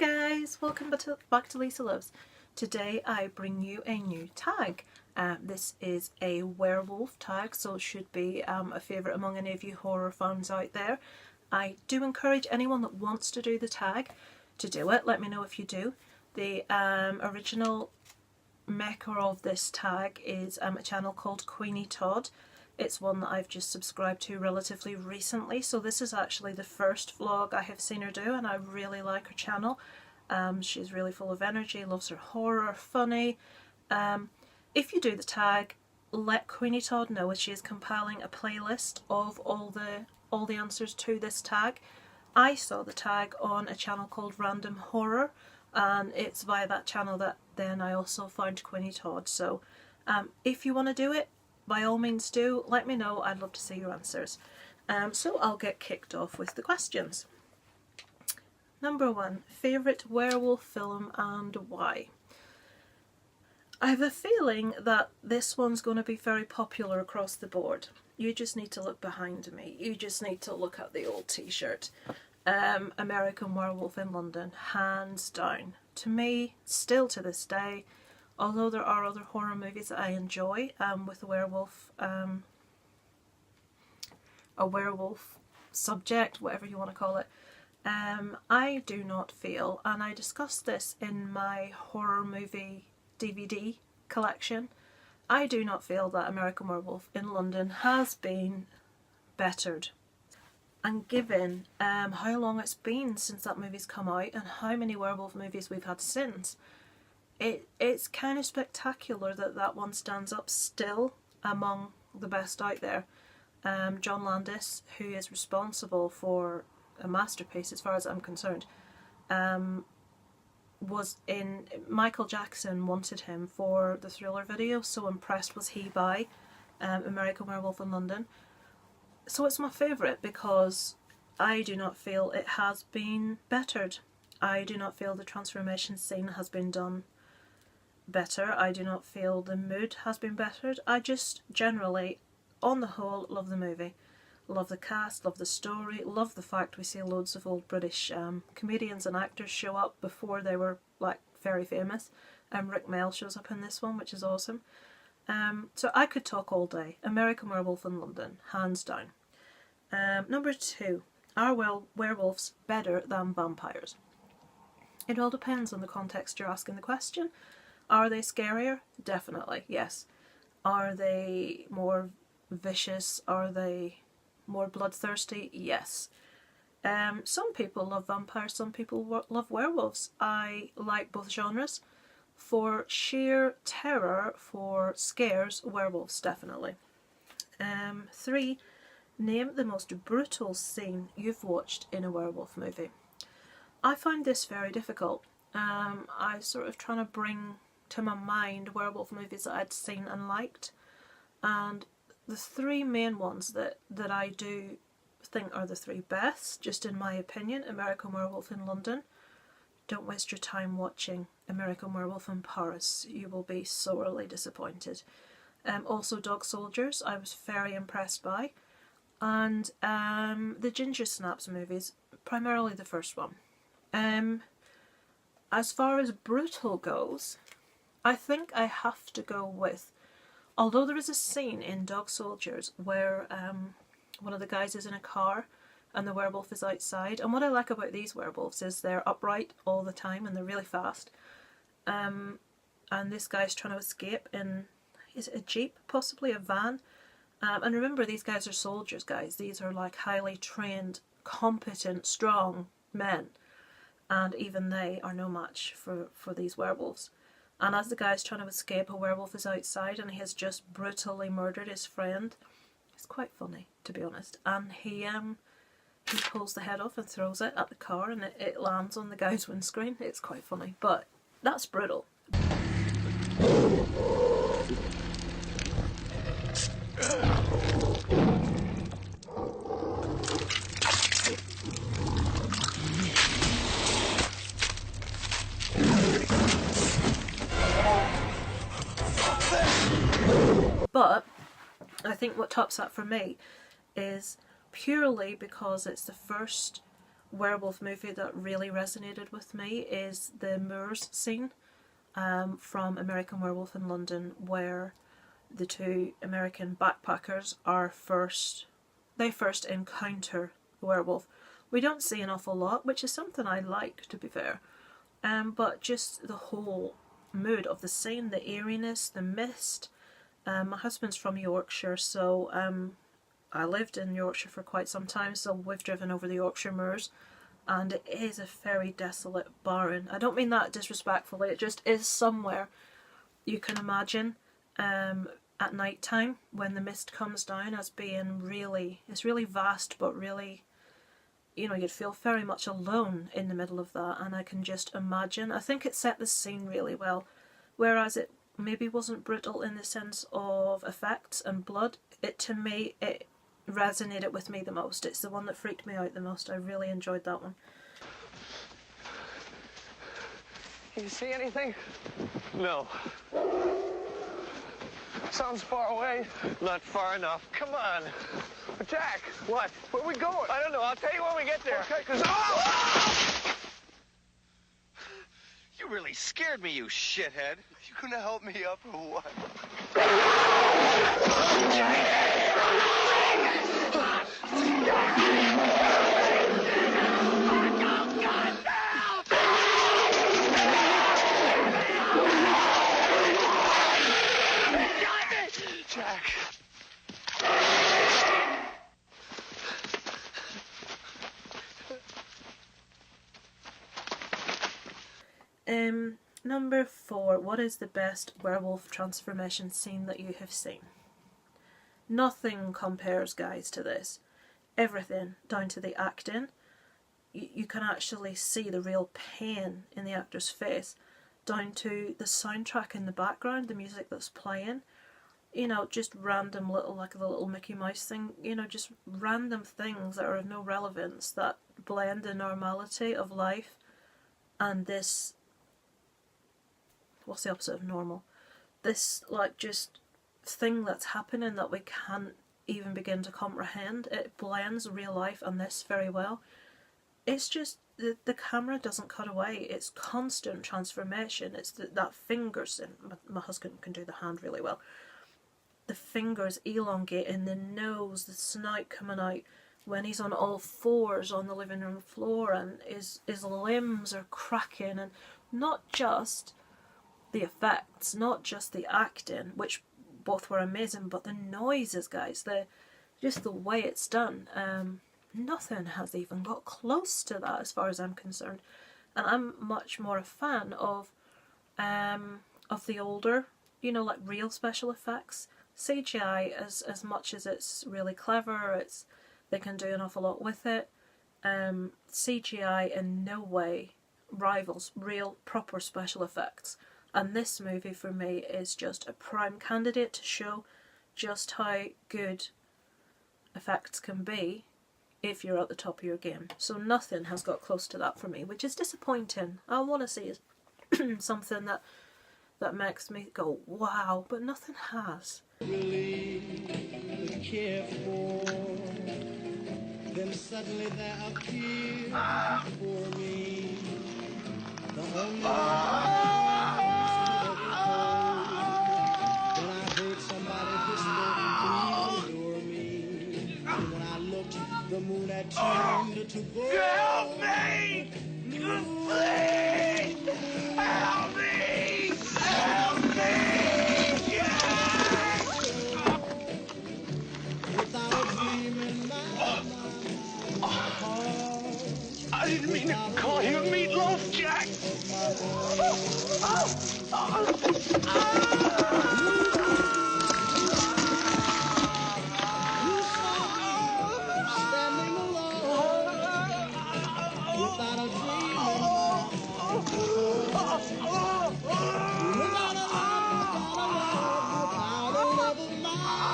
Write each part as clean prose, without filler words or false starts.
guys, welcome back to Lisa Loves. Today I bring you a new tag. This is a werewolf tag, so it should be a favourite among any of you horror fans out there. I do encourage anyone that wants to do the tag to do it. Let me know if you do. The original maker of this tag is a channel called Kweeny Todds. It's one that I've just subscribed to relatively recently, so this is actually the first vlog I have seen her do, and I really like her channel. She's really full of energy, loves her horror, funny. If you do the tag, let Kweeny Todds know, as she is compiling a playlist of all the answers to this tag. I saw the tag on a channel called Random Horror, and it's via that channel that then I also found Kweeny Todds. So if you want to do it, by all means do. Let me know. I'd love to see your answers. So I'll get kicked off with the questions. Number 1. Favourite werewolf film and why? I have a feeling that this one's going to be very popular across the board. You just need to look behind me. You just need to look at the old t-shirt. American Werewolf in London, hands down. To me, still to this day, although there are other horror movies that I enjoy with a werewolf subject, whatever you want to call it, I do not feel, and I discussed this in my horror movie DVD collection, I do not feel that American Werewolf in London has been bettered. And given how long it's been since that movie's come out and how many werewolf movies we've had since, it's kind of spectacular that that one stands up still among the best out there. John Landis, who is responsible for a masterpiece as far as I'm concerned, was in... Michael Jackson wanted him for the Thriller video, so impressed was he by American Werewolf in London. So it's my favourite because I do not feel it has been bettered. I do not feel the transformation scene has been done better. I do not feel the mood has been bettered. I just generally, on the whole, love the movie. Love the cast, love the story, love the fact we see loads of old British comedians and actors show up before they were like very famous. Rick Mail shows up in this one, which is awesome. So I could talk all day. American Werewolf in London, hands down. Number 2. Are werewolves better than vampires? It all depends on the context you're asking the question. Are they scarier? Definitely, yes. Are they more vicious? Are they more bloodthirsty? Yes. Some people love vampires, some people love werewolves. I like both genres. For sheer terror, for scares, werewolves definitely. 3. Name the most brutal scene you've watched in a werewolf movie. I find this very difficult. I was sort of trying to bring to my mind werewolf movies that I'd seen and liked, and the 3 main ones that I do think are the 3 best, just in my opinion: American Werewolf in London. Don't waste your time watching American Werewolf in Paris. You will be sorely disappointed. Also Dog Soldiers, I was very impressed by. And the Ginger Snaps movies, primarily the first one. As far as brutal goes, I think I have to go with, although there is a scene in Dog Soldiers where one of the guys is in a car and the werewolf is outside, and what I like about these werewolves is they're upright all the time and they're really fast. And this guy's trying to escape in, is it a jeep, possibly a van? And remember, these guys are soldiers, guys. These are like highly trained, competent, strong men. And even they are no match for these werewolves. And as the guy's trying to escape, a werewolf is outside and he has just brutally murdered his friend. It's quite funny, to be honest. And he pulls the head off and throws it at the car, and it lands on the guy's windscreen. It's quite funny, but that's brutal. But I think what tops that for me is purely because it's the first werewolf movie that really resonated with me is the moors scene from American Werewolf in London, where the two American backpackers first encounter the werewolf. We don't see an awful lot, which is something I like, to be fair. But just the whole mood of the scene, the eeriness, the mist. My husband's from Yorkshire, so I lived in Yorkshire for quite some time, so we've driven over the Yorkshire moors, and it is a very desolate, barren. I don't mean that disrespectfully, it just is somewhere you can imagine at night time when the mist comes down as being it's really vast, but really, you know, you'd feel very much alone in the middle of that, and I can just imagine. I think it set the scene really well, whereas it maybe wasn't brutal in the sense of effects and blood. To me, it resonated with me the most. It's the one that freaked me out the most. I really enjoyed that one. You see anything? No. Sounds far away. Not far enough. Come on. Jack. What? Where are we going? I don't know. I'll tell you when we get there. Okay, because... Oh! You really scared me, you shithead. You gonna help me up or what? Jack. Number 4. What is the best werewolf transformation scene that you have seen? Nothing compares, guys, to this. Everything, down to the acting. You can actually see the real pain in the actor's face, down to the soundtrack in the background, the music that's playing. You know, just random little, like the little Mickey Mouse thing, you know, just random things that are of no relevance that blend the normality of life and this, what's the opposite of normal? This, like, just thing that's happening that we can't even begin to comprehend. It blends real life and this very well. It's just, the camera doesn't cut away. It's constant transformation. It's that fingers, and my husband can do the hand really well. The fingers elongating, the nose, the snout coming out when he's on all fours on the living room floor, and his limbs are cracking, and not just the effects, not just the acting, which both were amazing, but the noises, guys, just the way it's done. Nothing has even got close to that as far as I'm concerned, and I'm much more a fan of the older, you know, like real special effects. CGI, as much as it's really clever, they can do an awful lot with it. CGI in no way rivals real proper special effects, and this movie for me is just a prime candidate to show just how good effects can be if you're at the top of your game. So nothing has got close to that for me, which is disappointing. I want to see something that makes me go wow, but nothing has. Care for, then suddenly there appeared for me the only when I heard somebody whisper, please adore me. And when I looked, the moon had turned to gold. Help me! Please! Help me! Help me! I didn't mean to call you meatloaf, Jack. Standing alone without a dream in without a love of mine.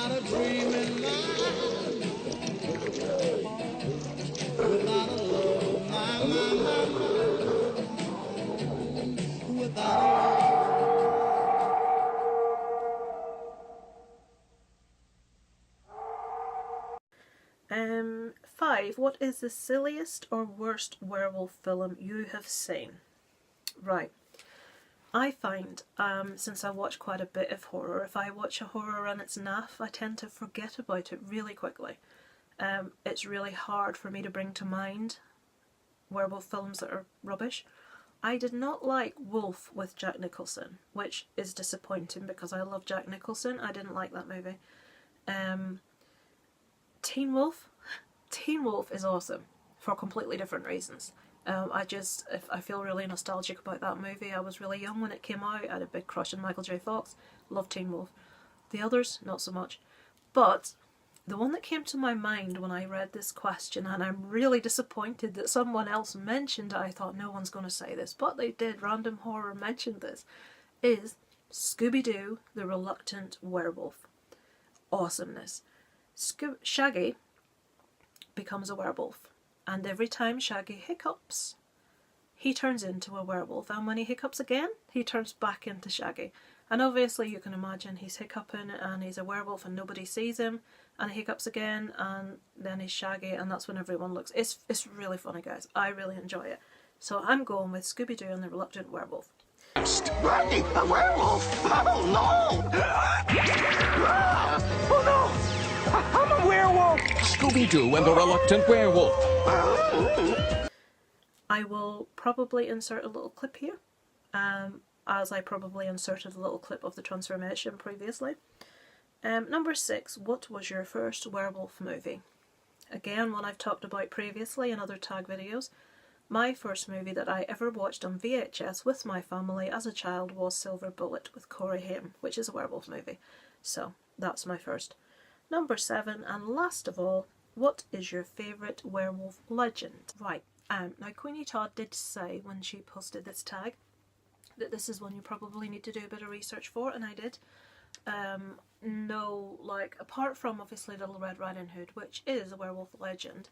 without a dream in mind, without a love of mine, without a 5. What is the silliest or worst werewolf film you have seen? Right. I find, since I watch quite a bit of horror, if I watch a horror and it's naff, I tend to forget about it really quickly. It's really hard for me to bring to mind werewolf films that are rubbish. I did not like Wolf with Jack Nicholson, which is disappointing because I love Jack Nicholson. I didn't like that movie. Teenwolf. Teenwolf is awesome for completely different reasons. I feel really nostalgic about that movie. I was really young when it came out. I had a big crush on Michael J. Fox. Loved Teenwolf. The others, not so much. But the one that came to my mind when I read this question, and I'm really disappointed that someone else mentioned it, I thought no one's going to say this, but they did. Random Horror mentioned this, is Scooby-Doo, the Reluctant Werewolf. Awesomeness. Shaggy becomes a werewolf, and every time Shaggy hiccups, he turns into a werewolf, and when he hiccups again, he turns back into Shaggy. And obviously you can imagine he's hiccuping and he's a werewolf and nobody sees him, and he hiccups again and then he's Shaggy, and that's when everyone looks. It's really funny, guys. I really enjoy it. So I'm going with Scooby-Doo and the Reluctant Werewolf. Randy, a werewolf? Oh no! Oh no! I'm a werewolf! Scooby-Doo and the Reluctant Werewolf. I will probably insert a little clip here, as I probably inserted a little clip of the transformation previously. Number 6, what was your first werewolf movie? Again, one I've talked about previously in other tag videos. My first movie that I ever watched on VHS with my family as a child was Silver Bullet with Corey Haim, which is a werewolf movie. So that's my first. Number 7, and last of all, what is your favourite werewolf legend? Right, now Queeny Todd did say when she posted this tag that this is one you probably need to do a bit of research for, and I did. No, like, apart from obviously Little Red Riding Hood, which is a werewolf legend,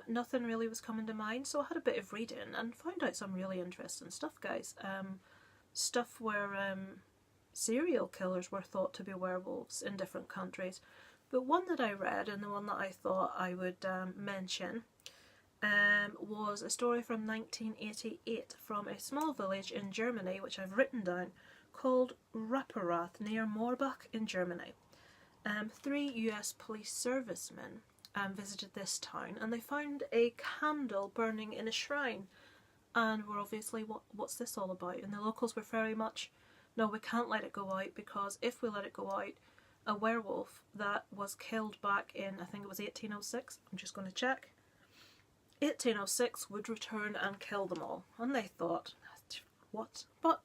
nothing really was coming to mind, so I had a bit of reading and found out some really interesting stuff, guys. Stuff where serial killers were thought to be werewolves in different countries. But one that I read, and the one that I thought I would mention, was a story from 1988 from a small village in Germany, which I've written down, called Rapperath near Moorbach in Germany. 3 US police servicemen visited this town, and they found a candle burning in a shrine, and were obviously, what's this all about? And the locals were very much, no, we can't let it go out, because if we let it go out, a werewolf that was killed back in, I think it was 1806, I'm just going to check, 1806 would return and kill them all. And they thought, what? But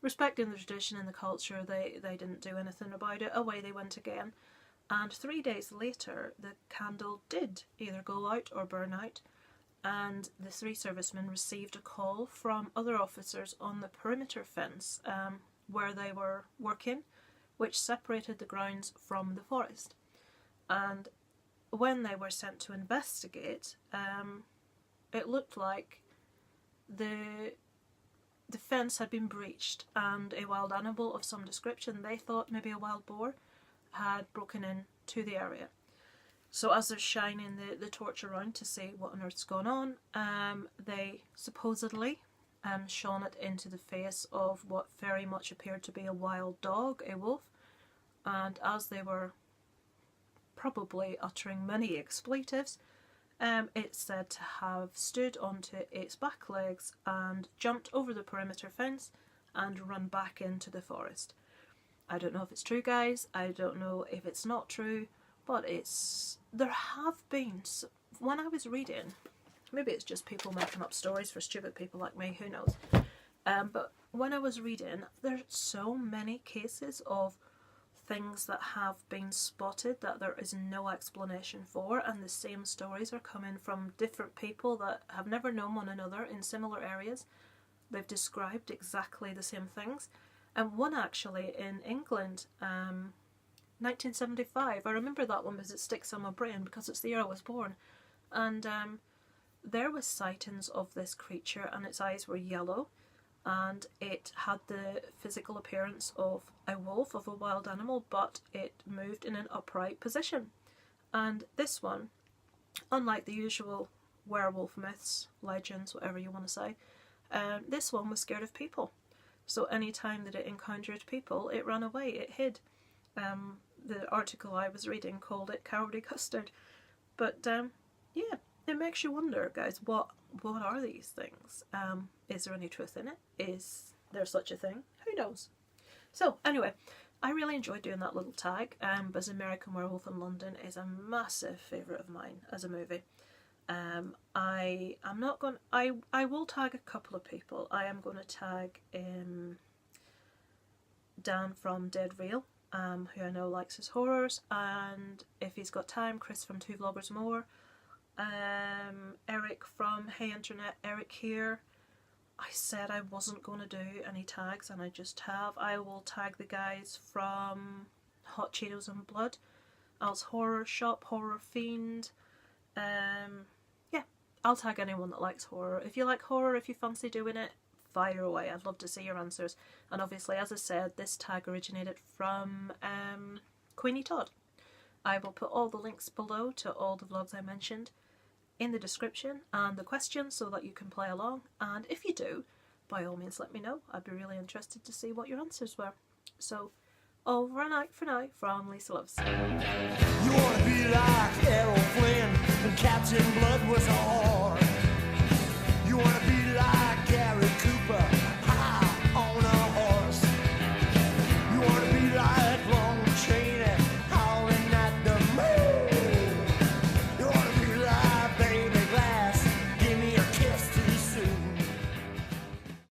respecting the tradition and the culture, they didn't do anything about it. Away they went again. And 3 days later, the candle did either go out or burn out, and the 3 servicemen received a call from other officers on the perimeter fence where they were working, which separated the grounds from the forest. And when they were sent to investigate, it looked like the fence had been breached and a wild animal of some description, they thought maybe a wild boar, had broken in to the area. So as they're shining the torch around to see what on earth's gone on, they supposedly shone it into the face of what very much appeared to be a wild dog, a wolf, and as they were probably uttering many expletives, it's said to have stood onto its back legs and jumped over the perimeter fence and run back into the forest. I don't know if it's true, guys, I don't know if it's not true, but there have been, when I was reading, maybe it's just people making up stories for stupid people like me, who knows, but when I was reading, there's so many cases of things that have been spotted that there is no explanation for, and the same stories are coming from different people that have never known one another in similar areas. They've described exactly the same things. And one actually in England, 1975. I remember that one because it sticks on my brain because it's the year I was born. And there was sightings of this creature, and its eyes were yellow, and it had the physical appearance of a wolf, of a wild animal, but it moved in an upright position. And this one, unlike the usual werewolf myths, legends, whatever you want to say, this one was scared of people. So any time that it encountered people, it ran away, it hid. The article I was reading called it cowardly custard. But yeah, it makes you wonder, guys, what are these things? Is there any truth in it? Is there such a thing? Who knows? So anyway, I really enjoyed doing that little tag, because American Werewolf in London is a massive favourite of mine as a movie. I will tag a couple of people. I am going to tag Dan from Dead Real, who I know likes his horrors, and if he's got time, Chris from Two Vloggers More, Eric from Hey Internet, Eric here. I said I wasn't going to do any tags, and I just have. I will tag the guys from Hot Cheetos and Blood, Al's Horror Shop, Horror Fiend. Yeah, I'll tag anyone that likes horror. If you like horror, if you fancy doing it, fire away. I'd love to see your answers. And obviously, as I said, this tag originated from Kweeny Todd. I will put all the links below to all the vlogs I mentioned in the description and the questions so that you can play along. And if you do, by all means let me know. I'd be really interested to see what your answers were. So, over and out for now from Lisa Loves. You wanna be like Errol Flynn when Captain Blood was all